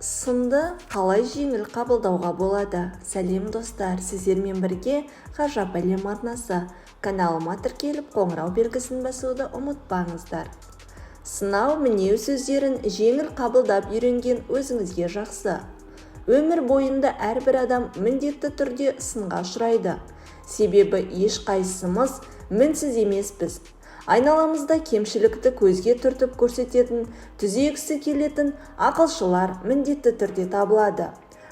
Сынды қалай жеңіл қабылдауға болады? Сәлем достар, сіздермен бірге ғажап әлем арнасы. Каналыма тіркеліп қоңырау белгісін басуды ұмытпаңыздар. Сынау мінеу сөздерін жеңіл қабылдап үйренген өзіңізге жақсы. Өмір бойында әрбір адам міндетті түрде сынға ұшырайды. Себебі ешқайсымыз мінсіз емеспіз. Айналамызда кемшілікті көзге түртіп көрсететін, түзегісі келетін ақылшылар міндетті түрде табылады.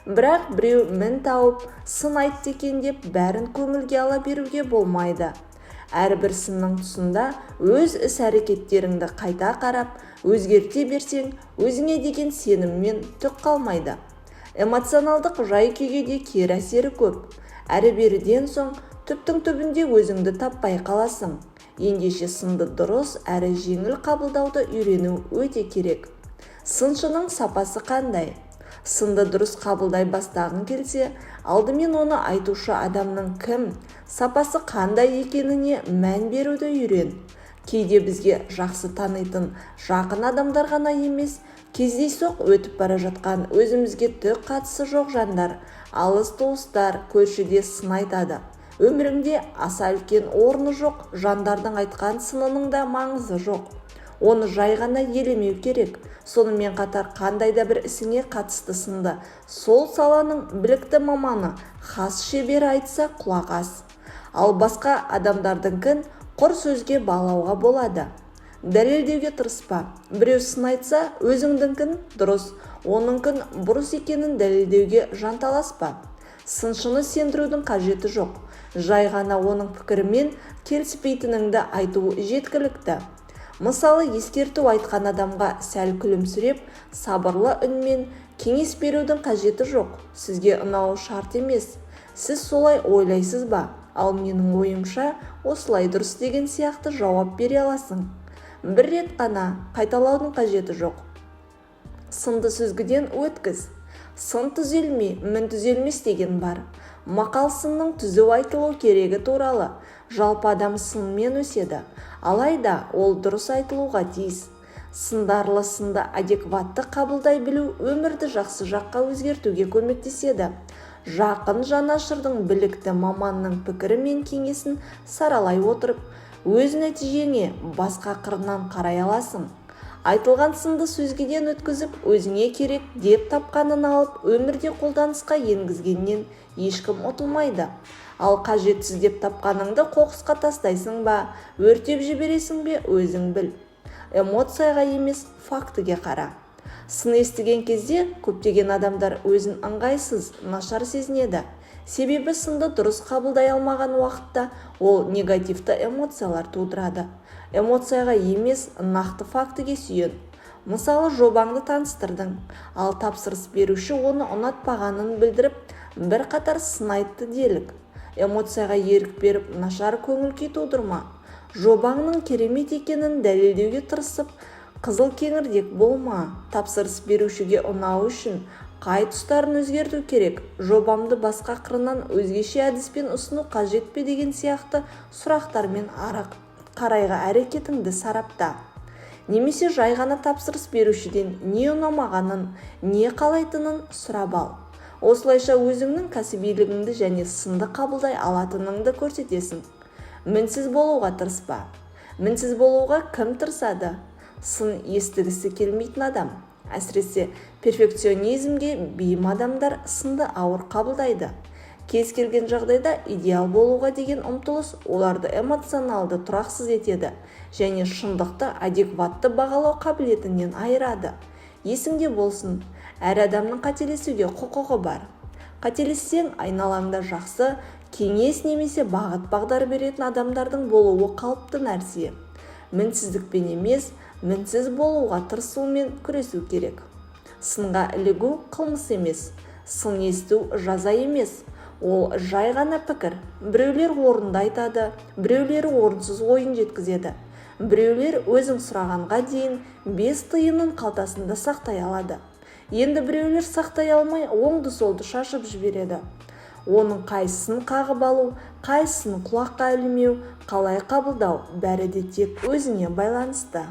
Бірақ біреу мін тауып, сын айтты екен деп бәрін көңілге ала беруге болмайды. Әрбір сынның тұсында өз іс-әрекеттеріңді қайта қарап, өзгерте берсең, өзіңе деген сеніммен түк қалмайды. Эмоционалдық жай-күйге де кері әсері көп. Әрі-беріден соң түптің түбінде өзіңді таппай қаласың. Ендеше сынды дұрыс әрі жеңіл қабылдауды үйрену өте керек. Сыншының сапасы қандай? Сынды дұрыс қабылдай бастағың келсе, алдымен оны айтушы адамның кім, сапасы қандай екеніне мән беруді үйрен. Кейде бізге жақсы танитын жақын адамдар ғана емес, кездейсоқ өтіп бара жатқан өзімізге түк қатысы жоқ жандар, алыс туыстар, көршіде сын айтады. Өміріңде аса үлкен орны жоқ, жандардың айтқан сынының да маңызы жоқ. Оны жай ғана елемеу керек. Сонымен қатар қандай да бір ісіңе қатысты сынды сол саланың білікті маманы, хас шебері айтса құлақ ас. Ал басқа адамдардыңкін құр сөзге балауға болады. Дәлелдеуге тырыспа. Біреу сын айтса, өзіңдіңкін дұрыс, оныңкін бұрыс екенін дәлелдеуге жанталаспа. Сыншыны сендірудің қажеті жоқ. Жай ғана оның пікірімен келіспейтініңді айту жеткілікті. Мысалы, ескерту айтқан адамға сәл күлімсіреп, сабырлы үнмен кеңес берудің қажеті жоқ. Сізге ұнауы шарт емес. Сіз солай ойлайсыз ба? Ал менің ойымша, осылай дұрыс деген сияқты жауап бере аласың. Бір рет қана қайталаудың қажеті жоқ. Сынды сүзгіден өткіз. Сын түзелмей, мін түзелмес деген бар. Мақал сынның түзу айтылу керегі туралы. Жалпы адам сынмен өседі. Алайда ол дұрыс айтылуға тиіс. Сындарлы сынды адекватты қабылдай білу өмірді жақсы жаққа өзгертуге көмектеседі. Жақын жанашырдың білікті маманның пікірі мен кеңесін саралай отырып, өз нәтижеңе басқа қырынан қарай аласың. Айтылған сынды сөзгеден өткізіп, өзіңе керек деп тапқанын алып, өмірде қолданысқа енгізгеннен ешкім ұтылмайды. Ал қажетсіз деп тапқаныңды қоқысқа тастайсың ба, өртеп жібересің бе, өзің біл. Эмоцияға емес, фактіге қара. Сын естіген кезде көптеген адамдар өзін ыңғайсыз, нашар сезінеді. Себебі сынды дұрыс қабылдай алмаған уақытта ол негативті эмоциялар тудырады. Эмоцияға емес, нақты фактіге сүйен. Мысалы, жобаңды таныстырдың, ал тапсырыс беруші оны ұнатпағанын білдіріп, бір қатар сын айтты делік. Эмоцияға ерік беріп, нашар көңіл-күй тудырма. Жобаңның керемет екенін дәлелдеуге тырысып, қызыл кеңірдек болма. Тапсырыс берушіге ұнау үшін қай тұстарын өзгерту керек, жобамды басқа қырынан өзгеше әдіспен ұсыну қажет пе деген сияқты сұрақтармен қарайға әрекетіңді сарапта. Немесе жай ғана тапсырыс берушіден не ұнамағанын, не қалайтынын сұрап ал. Осылайша өзіңнің кәсібилігіңді және сынды қабылдай алатыныңды көрсетесің. Мінсіз болуға тырыспа. Мінсіз болуға кім тырысады? Сын естігісі келмейтін адам. Әсіресе перфекционизмге бейім адамдар сынды ауыр қабылдайды. Кез келген жағдайда идеал болуға деген ұмтылыс оларды эмоционалды тұрақсыз етеді және шындықты адекватты бағалау қабілетінен айырады. Есіңде болсын, әр адамның қателесуге құқығы бар. Қателессең, айналаңда жақсы, кеңес немесе бағыт-бағдар беретін адамдардың болуы қалыпты нәрсе. Мінсіздікпен емес, мінсіз болуға тырысумен күресу керек. Сынға ілігу қылмыс емес. Сын есту жаза емес. Ол жай ғана пікір. Біреулер орынды айтады, біреулер орынсыз ойын жеткізеді. Біреулер өзің сұрағанға дейін 5 тиынын қалтасында сақтай алады. Енді біреулер сақтай алмай оңды-солды шашып жібереді. Оның қайсысын қағып алу, қайсысын құлаққа ілмеу, қалай қабылдау, бәрі де тек өзіңе байланысты.